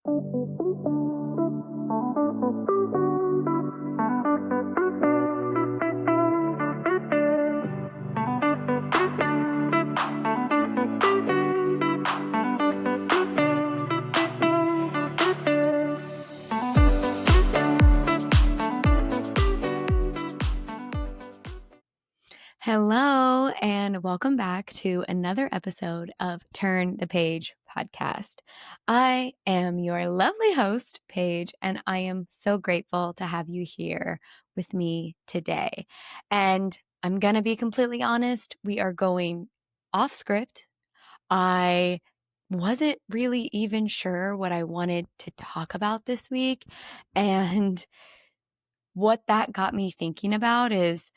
Hello, and welcome back to another episode of Turn the Paige podcast. I am your lovely host, Paige, and I am so grateful to have you here with me today. And I'm going to be completely honest, we are going off script. I wasn't really even sure what I wanted to talk about this week. And what that got me thinking about is,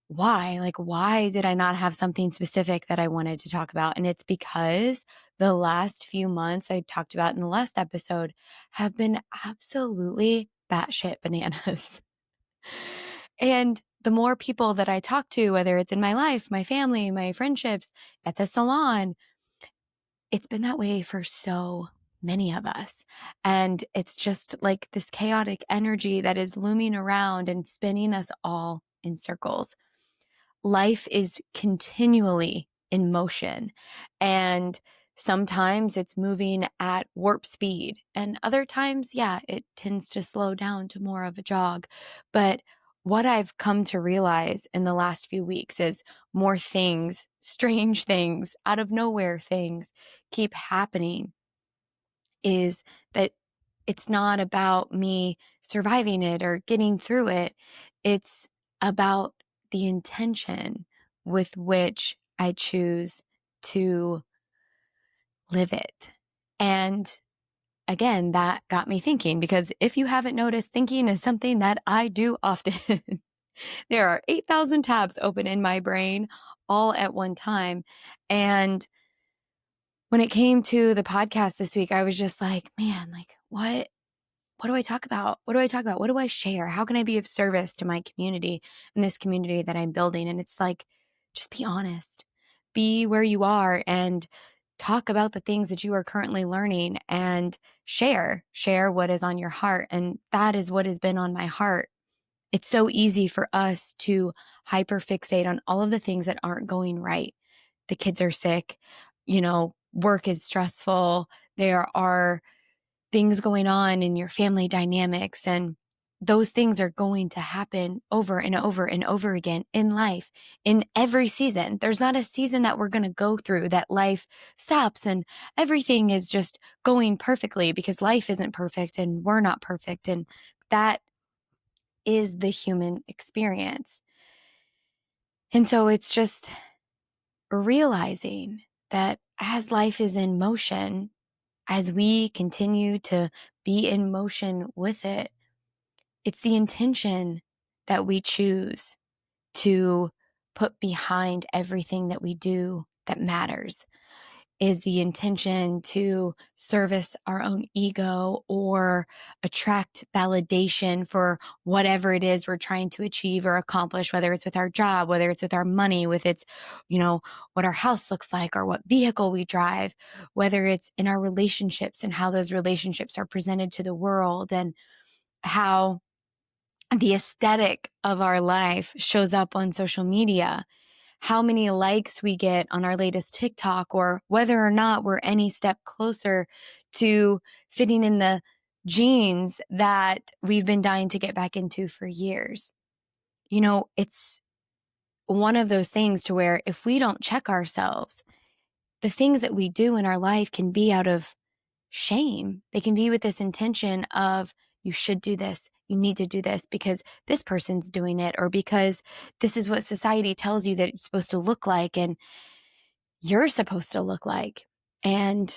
why? Like, why did I not have something specific that I wanted to talk about? And it's because the last few months I talked about in the last episode have been absolutely batshit bananas. And the more people that I talk to, whether it's in my life, my family, my friendships, at the salon, it's been that way for so many of us. And it's just like this chaotic energy that is looming around and spinning us all in circles. Life is continually in motion, and sometimes it's moving at warp speed, and other times, it tends to slow down to more of a jog. But what I've come to realize in the last few weeks is more things, strange things, out of nowhere things keep happening, is that it's not about me surviving it or getting through it. It's about the intention with which I choose to live it. And again, that got me thinking, because if you haven't noticed, thinking is something that I do often. There are 8,000 tabs open in my brain all at one time. And when it came to the podcast this week, I was just like, man, like what do I talk about? What do I talk about? What do I share? How can I be of service to my community and this community that I'm building? And it's like, just be honest, be where you are and talk about the things that you are currently learning and share what is on your heart. And that is what has been on my heart. It's so easy for us to hyperfixate on all of the things that aren't going right. The kids are sick, work is stressful. There are things going on in your family dynamics, and those things are going to happen over and over and over again in life, in every season. There's not a season that we're going to go through that life stops and everything is just going perfectly, because life isn't perfect and we're not perfect. And that is the human experience. And so it's just realizing that as life is in motion, as we continue to be in motion with it, it's the intention that we choose to put behind everything that we do that matters. Is the intention to service our own ego or attract validation for whatever it is we're trying to achieve or accomplish, whether it's with our job, whether it's with our money, with its, what our house looks like or what vehicle we drive, whether it's in our relationships and how those relationships are presented to the world, and how the aesthetic of our life shows up on social media, how many likes we get on our latest TikTok, or whether or not we're any step closer to fitting in the jeans that we've been dying to get back into for years. It's one of those things to where if we don't check ourselves, the things that we do in our life can be out of shame. They can be with this intention of, you should do this, you need to do this because this person's doing it, or because this is what society tells you that it's supposed to look like and you're supposed to look like. And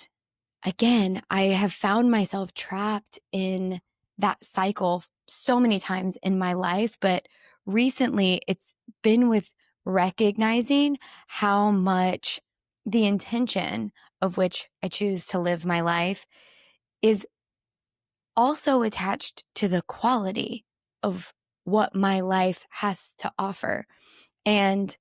again, I have found myself trapped in that cycle so many times in my life, but recently it's been with recognizing how much the intention of which I choose to live my life is also attached to the quality of what my life has to offer. And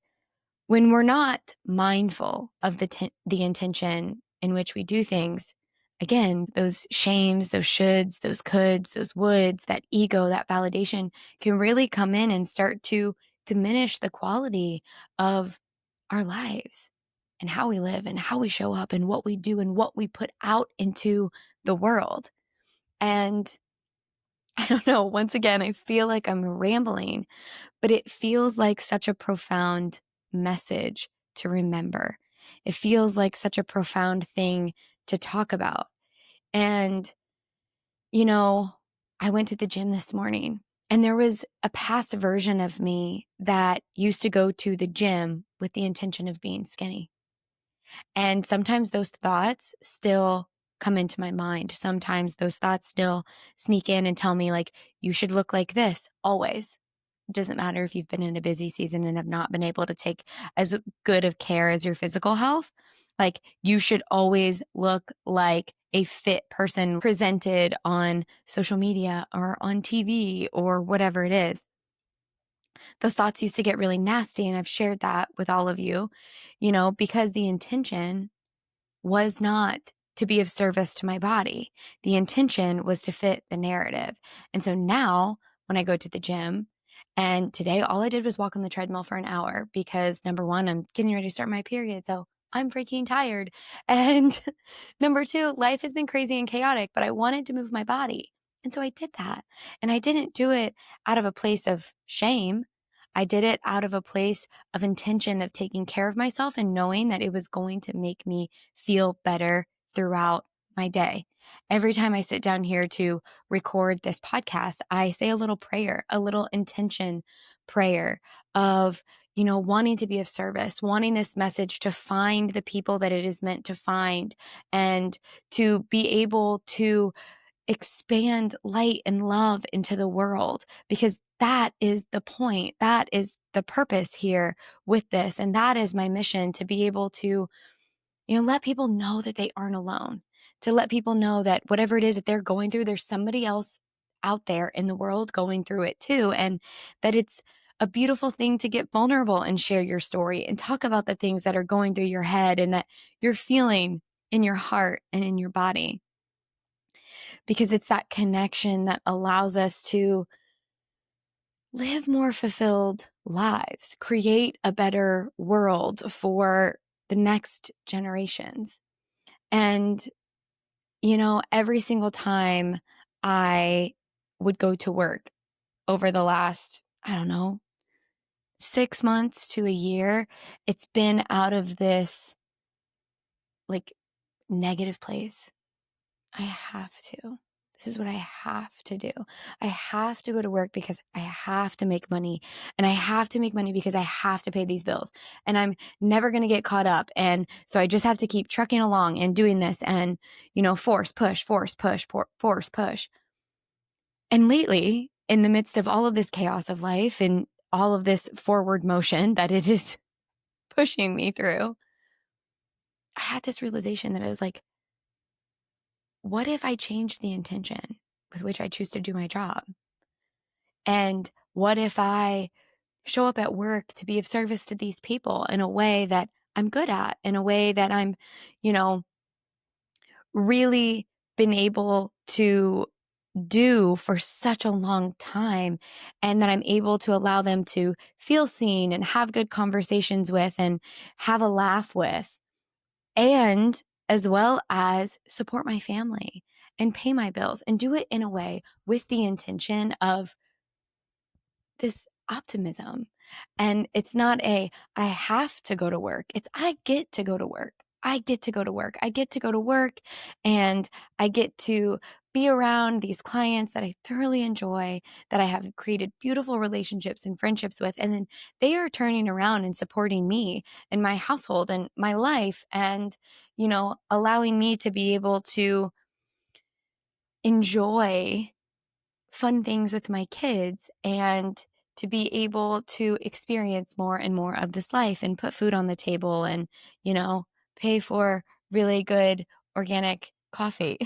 when we're not mindful of the intention in which we do things, again, those shames, those shoulds, those coulds, those woulds, that ego, that validation can really come in and start to diminish the quality of our lives and how we live and how we show up and what we do and what we put out into the world. And I don't know, once again, I feel like I'm rambling, but it feels like such a profound message to remember. It feels like such a profound thing to talk about. And, I went to the gym this morning and there was a past version of me that used to go to the gym with the intention of being skinny. And sometimes those thoughts still come into my mind. Sometimes those thoughts still sneak in and tell me, like, you should look like this always. It doesn't matter if you've been in a busy season and have not been able to take as good of care as your physical health. Like, you should always look like a fit person presented on social media or on TV or whatever it is. Those thoughts used to get really nasty. And I've shared that with all of you, because the intention was not to be of service to my body. The intention was to fit the narrative. And so now when I go to the gym, and today all I did was walk on the treadmill for an hour because number one, I'm getting ready to start my period. So I'm freaking tired. And number two, life has been crazy and chaotic, but I wanted to move my body. And so I did that. And I didn't do it out of a place of shame. I did it out of a place of intention of taking care of myself and knowing that it was going to make me feel better throughout my day. Every time I sit down here to record this podcast, I say a little prayer, a little intention prayer of, wanting to be of service, wanting this message to find the people that it is meant to find, and to be able to expand light and love into the world, because that is the point. That is the purpose here with this. And that is my mission, to be able to, let people know that they aren't alone, to let people know that whatever it is that they're going through, there's somebody else out there in the world going through it too. And that it's a beautiful thing to get vulnerable and share your story and talk about the things that are going through your head and that you're feeling in your heart and in your body. Because it's that connection that allows us to live more fulfilled lives, create a better world for the next generations. And, every single time I would go to work over the last, I don't know, 6 months to a year, it's been out of this like negative place. I have to. This is what I have to do. I have to go to work because I have to make money, and I have to make money because I have to pay these bills, and I'm never going to get caught up. And so I just have to keep trucking along and doing this and, force, push, force, push, force, push. And lately, in the midst of all of this chaos of life and all of this forward motion that it is pushing me through, I had this realization that I was like, what if I changed the intention with which I choose to do my job? And what if I show up at work to be of service to these people in a way that I'm good at, in a way that I'm, really been able to do for such a long time, and that I'm able to allow them to feel seen and have good conversations with and have a laugh with, and as well as support my family and pay my bills and do it in a way with the intention of this optimism. And it's not I have to go to work. It's I get to go to work. I get to go to work. I get to go to work, and I get to be around these clients that I thoroughly enjoy, that I have created beautiful relationships and friendships with. And then they are turning around and supporting me and my household and my life, and, allowing me to be able to enjoy fun things with my kids and to be able to experience more and more of this life and put food on the table and, pay for really good organic coffee.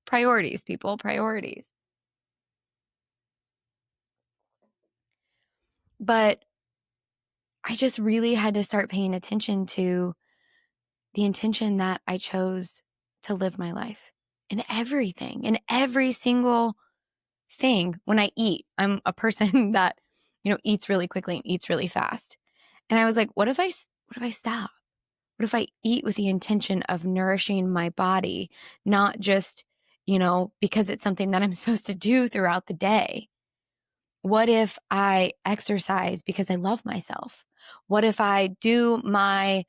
Priorities, people, priorities. But I just really had to start paying attention to the intention that I chose to live my life in everything, in every single thing. When I eat, I'm a person that, eats really quickly and eats really fast. And I was like, what if I stop? What if I eat with the intention of nourishing my body, not just, because it's something that I'm supposed to do throughout the day? What if I exercise because I love myself? What if I do my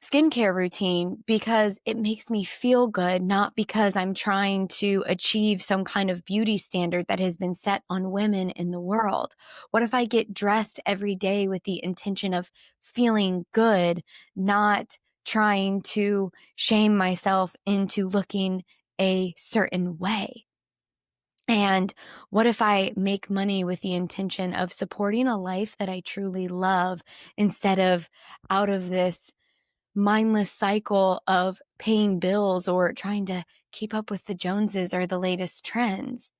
skincare routine because it makes me feel good, not because I'm trying to achieve some kind of beauty standard that has been set on women in the world? What if I get dressed every day with the intention of feeling good, not trying to shame myself into looking a certain way? And what if I make money with the intention of supporting a life that I truly love instead of out of this mindless cycle of paying bills or trying to keep up with the Joneses or the latest trends?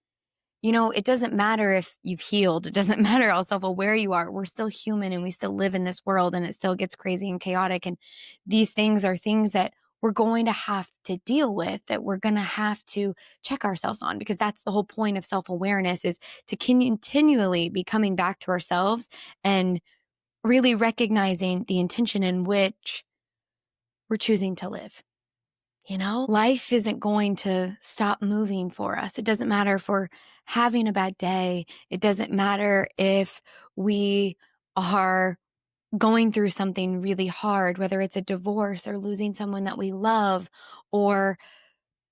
It doesn't matter if you've healed. It doesn't matter how self-aware you are. We're still human and we still live in this world and it still gets crazy and chaotic. And these things are things that we're going to have to deal with, that we're going to have to check ourselves on, because that's the whole point of self-awareness, is to continually be coming back to ourselves and really recognizing the intention in which we're choosing to live. Life isn't going to stop moving for us. It doesn't matter if we're having a bad day. It doesn't matter if we are going through something really hard, whether it's a divorce or losing someone that we love or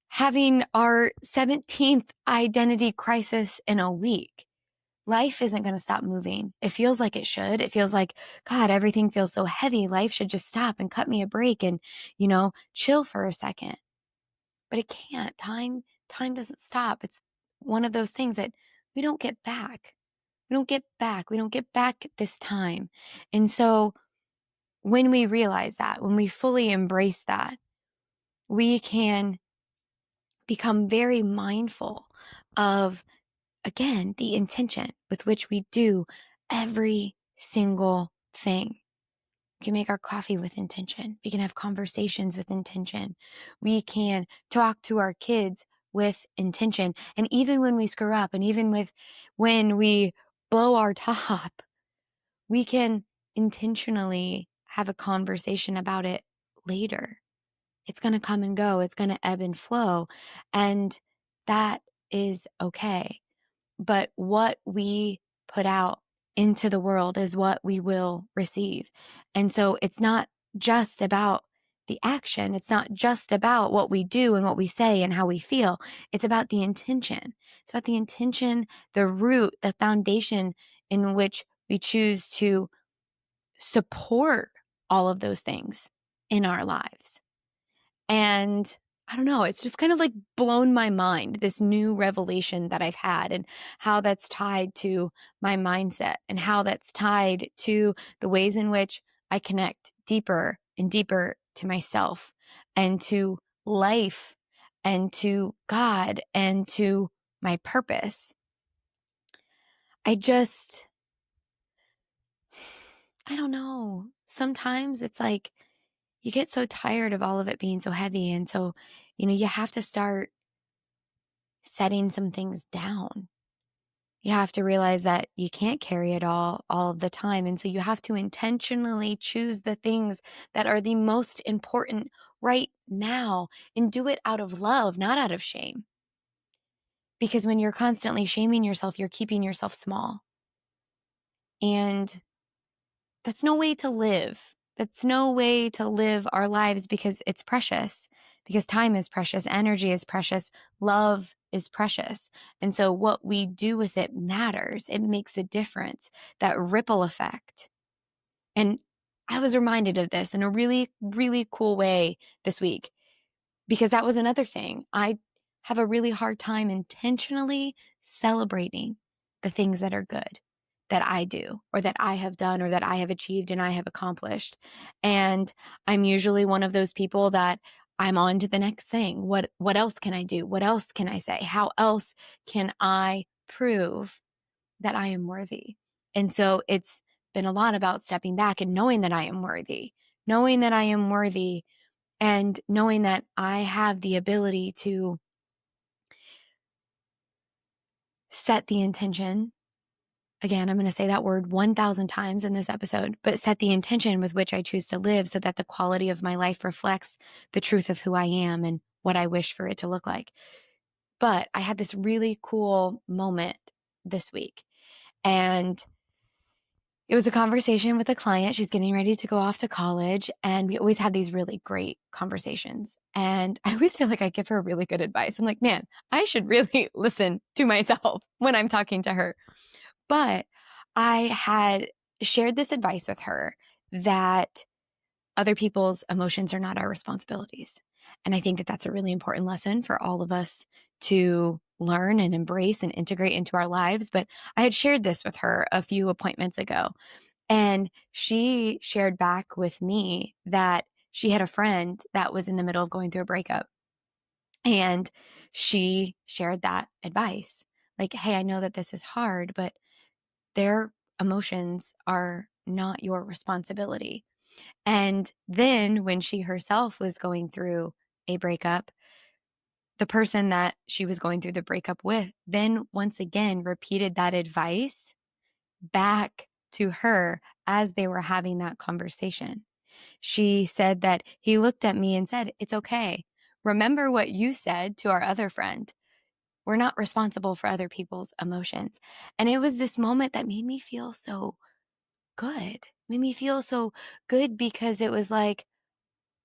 having our 17th identity crisis in a week. Life isn't going to stop moving. It feels like it should. It feels like, God, everything feels so heavy. Life should just stop and cut me a break and, chill for a second. But it can't. Time doesn't stop. It's one of those things that we don't get back. We don't get back. We don't get back this time. And so when we realize that, when we fully embrace that, we can become very mindful of, again, the intention with which we do every single thing. We can make our coffee with intention. We can have conversations with intention. We can talk to our kids with intention. And even when we screw up, and even when we blow our top, we can intentionally have a conversation about it later. It's going to come and go. It's going to ebb and flow. And that is okay. But what we put out into the world is what we will receive. And so it's not just about the action. It's not just about what we do and what we say and how we feel. It's about the intention. It's about the intention, the root, the foundation in which we choose to support all of those things in our lives. And I don't know, it's just kind of like blown my mind, this new revelation that I've had, and how that's tied to my mindset and how that's tied to the ways in which I connect deeper and deeper to myself and to life and to God and to my purpose. I don't know. Sometimes it's like you get so tired of all of it being so heavy. And so, you have to start setting some things down. You have to realize that you can't carry it all of the time. And so you have to intentionally choose the things that are the most important right now and do it out of love, not out of shame. Because when you're constantly shaming yourself, you're keeping yourself small. And that's no way to live. That's no way to live our lives, because it's precious, because time is precious, energy is precious, love is precious. And so what we do with it matters. It makes a difference, that ripple effect. And I was reminded of this in a really, really cool way this week, because that was another thing. I have a really hard time intentionally celebrating the things that are good that I do or that I have done or that I have achieved and I have accomplished. And I'm usually one of those people that I'm on to the next thing. What else can I do? What else can I say? How else can I prove that I am worthy? And so it's been a lot about stepping back and knowing that I am worthy, knowing that I am worthy And knowing that I have the ability to set the intention. Again, I'm going to say that word 1,000 times in this episode, but set the intention with which I choose to live so that the quality of my life reflects the truth of who I am and what I wish for it to look like. But I had this really cool moment this week, and it was a conversation with a client. She's getting ready to go off to college, and we always had these really great conversations. And I always feel like I give her really good advice. I'm like, man, I should really listen to myself when I'm talking to her. But I had shared this advice with her that other people's emotions are not our responsibilities. And I think that that's a really important lesson for all of us to learn and embrace and integrate into our lives. But I had shared this with her a few appointments ago, and she shared back with me that she had a friend that was in the middle of going through a breakup. And she shared that advice like, hey, I know that this is hard, but their emotions are not your responsibility. And then when she herself was going through a breakup, the person that she was going through the breakup with then once again repeated that advice back to her as they were having that conversation. She said that he looked at me and said, "It's okay. Remember what you said to our other friend. We're not responsible for other people's emotions." And it was this moment that made me feel so good. Made me feel so good because it was like,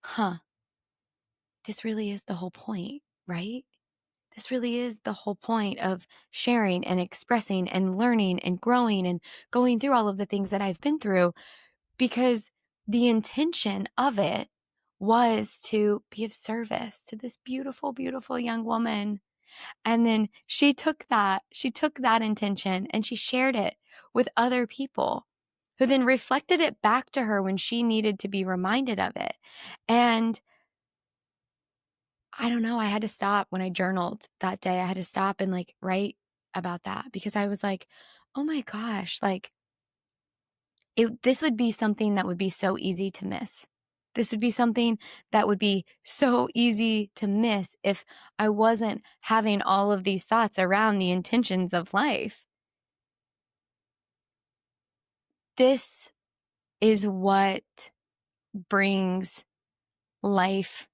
huh, this really is the whole point, right? This really is the whole point of sharing and expressing and learning and growing and going through all of the things that I've been through, because the intention of it was to be of service to this beautiful, beautiful young woman. And then she took that intention and she shared it with other people who then reflected it back to her when she needed to be reminded of it. And I don't know, I had to stop when I journaled that day. I had to stop and like write about that because I was like, oh my gosh, like this would be something that would be so easy to miss. This would be something that would be so easy to miss if I wasn't having all of these thoughts around the intentions of life. This is what brings life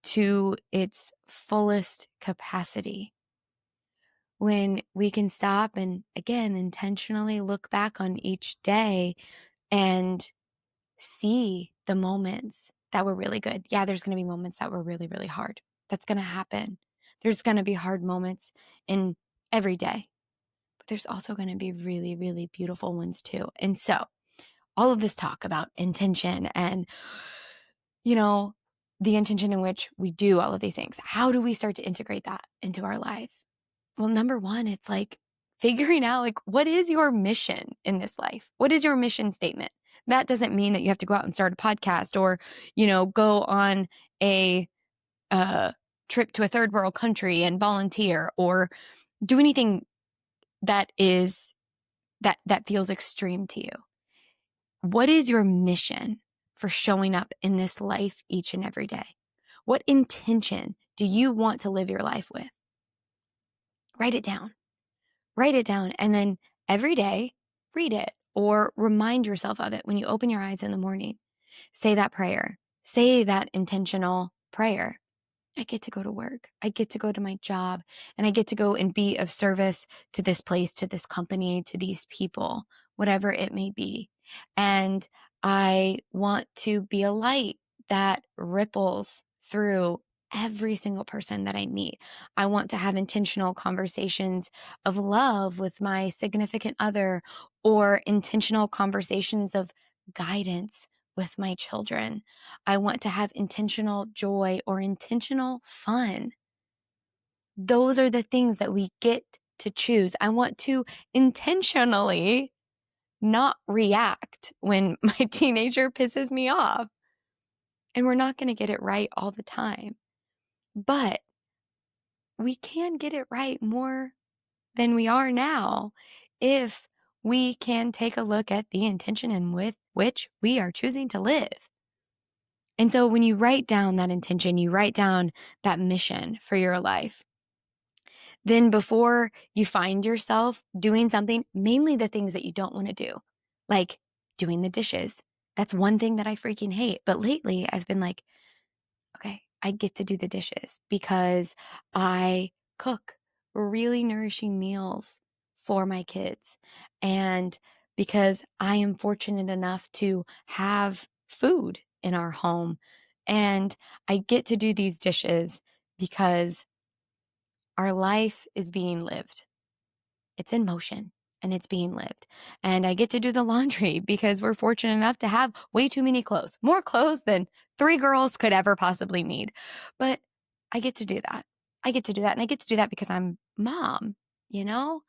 to its fullest capacity. When we can stop and, again, intentionally look back on each day and see the moments that were really good. Yeah, there's going to be moments that were really, really hard. That's going to happen. There's going to be hard moments in every day, but there's also going to be really, really beautiful ones too. And so all of this talk about intention and, you know, the intention in which we do all of these things, how do we start to integrate that into our life? Well, number one, it's like figuring out like, what is your mission in this life? What is your mission statement? That doesn't mean that you have to go out and start a podcast or, go on a trip to a third world country and volunteer or do anything that is that feels extreme to you. What is your mission for showing up in this life each and every day? What intention do you want to live your life with? Write it down. Write it down. And then every day, read it or remind yourself of it when you open your eyes in the morning. Say that prayer. Say that intentional prayer. I get to go to work. I get to go to my job and I get to go and be of service to this place, to this company, to these people, whatever it may be. And I want to be a light that ripples through every single person that I meet. I want to have intentional conversations of love with my significant other or intentional conversations of guidance with my children. I want to have intentional joy or intentional fun. Those are the things that we get to choose. I want to intentionally not react when my teenager pisses me off. And we're not going to get it right all the time. But we can get it right more than we are now if we can take a look at the intention in with which we are choosing to live. And so when you write down that intention, you write down that mission for your life, then before you find yourself doing something, mainly the things that you don't want to do, like doing the dishes. That's one thing that I freaking hate. But lately I've been like, okay, I get to do the dishes because I cook really nourishing meals for my kids. And because I am fortunate enough to have food in our home. And I get to do these dishes because our life is being lived. It's in motion and it's being lived. And I get to do the laundry because we're fortunate enough to have way too many clothes, more clothes than 3 girls could ever possibly need. But I get to do that. I get to do that. And I get to do that because I'm mom, you know?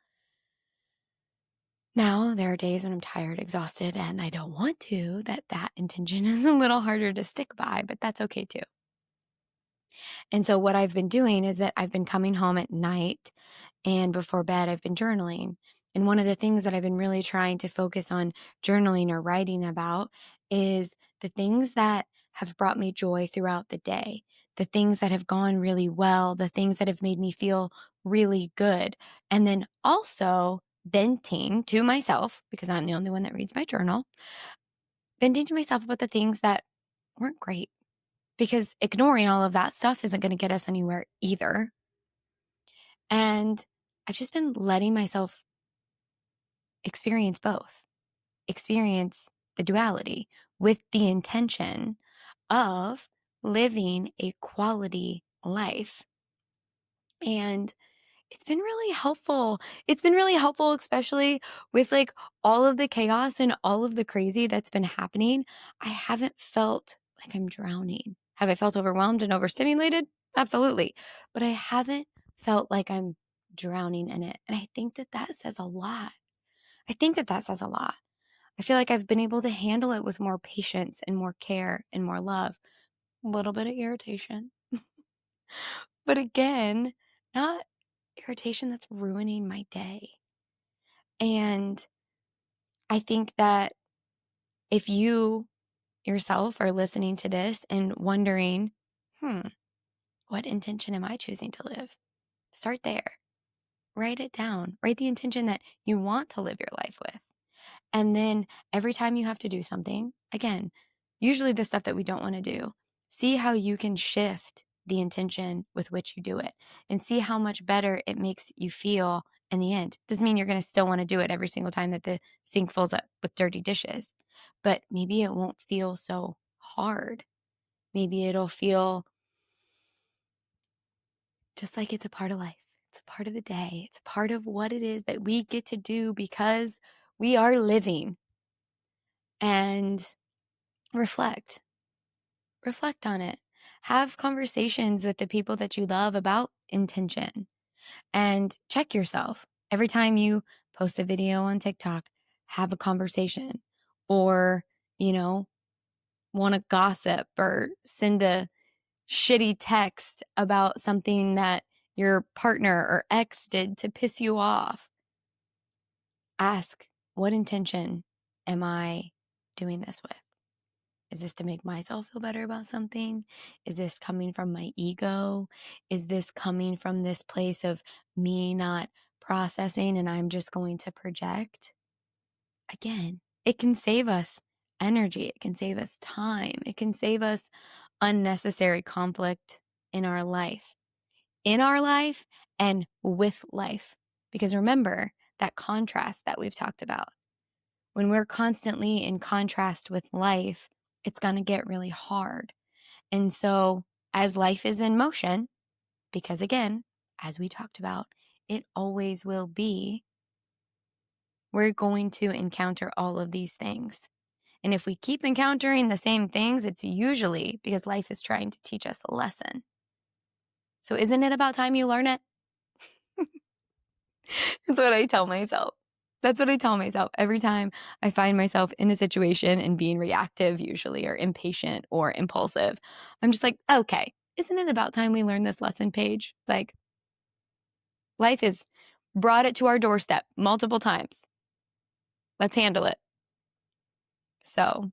Now, there are days when I'm tired, exhausted, and I don't want to, that intention is a little harder to stick by, but that's okay too. And so what I've been doing is that I've been coming home at night and before bed, I've been journaling. And one of the things that I've been really trying to focus on journaling or writing about is the things that have brought me joy throughout the day, the things that have gone really well, the things that have made me feel really good. And then also venting to myself, because I'm the only one that reads my journal, venting to myself about the things that weren't great, because ignoring all of that stuff isn't going to get us anywhere either. And I've just been letting myself experience both, experience the duality with the intention of living a quality life. And it's been really helpful. It's been really helpful, especially with like all of the chaos and all of the crazy that's been happening. I haven't felt like I'm drowning. Have I felt overwhelmed and overstimulated? Absolutely. But I haven't felt like I'm drowning in it. And I think that says a lot. I think that says a lot. I feel like I've been able to handle it with more patience and more care and more love. A little bit of irritation. But again, not irritation that's ruining my day. And I think that if you yourself are listening to this and wondering, what intention am I choosing to live? Start there. Write it down. Write the intention that you want to live your life with. And then every time you have to do something, again, usually the stuff that we don't want to do, see how you can shift the intention with which you do it and see how much better it makes you feel in the end. Doesn't mean you're going to still want to do it every single time that the sink fills up with dirty dishes, but maybe it won't feel so hard. Maybe it'll feel just like it's a part of life. It's a part of the day. It's a part of what it is that we get to do because we are living. And reflect on it. Have conversations with the people that you love about intention and check yourself. Every time you post a video on TikTok, have a conversation or, want to gossip or send a shitty text about something that your partner or ex did to piss you off. Ask, what intention am I doing this with? Is this to make myself feel better about something? Is this coming from my ego? Is this coming from this place of me not processing and I'm just going to project? Again, it can save us energy. It can save us time. It can save us unnecessary conflict in our life. In our life and with life. Because remember that contrast that we've talked about. When we're constantly in contrast with life, it's going to get really hard. And so, as life is in motion, because again, as we talked about, it always will be, we're going to encounter all of these things. And if we keep encountering the same things, it's usually because life is trying to teach us a lesson. So, isn't it about time you learn it? That's what I tell myself. That's what I tell myself every time I find myself in a situation and being reactive, usually, or impatient or impulsive. I'm just like, okay, isn't it about time we learn this lesson, Paige? Like, life has brought it to our doorstep multiple times. Let's handle it. So,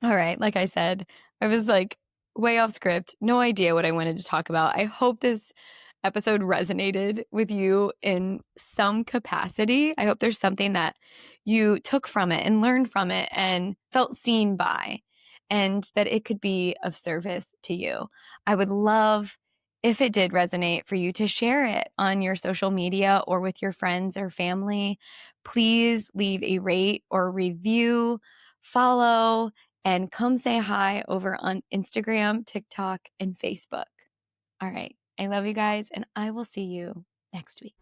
all right, like I said, I was like way off script, no idea what I wanted to talk about. I hope this episode resonated with you in some capacity. I hope there's something that you took from it and learned from it and felt seen by, and that it could be of service to you. I would love, if it did resonate, for you to share it on your social media or with your friends or family. Please leave a rate or review, follow, and come say hi over on Instagram, TikTok, and Facebook. All right. I love you guys, and I will see you next week.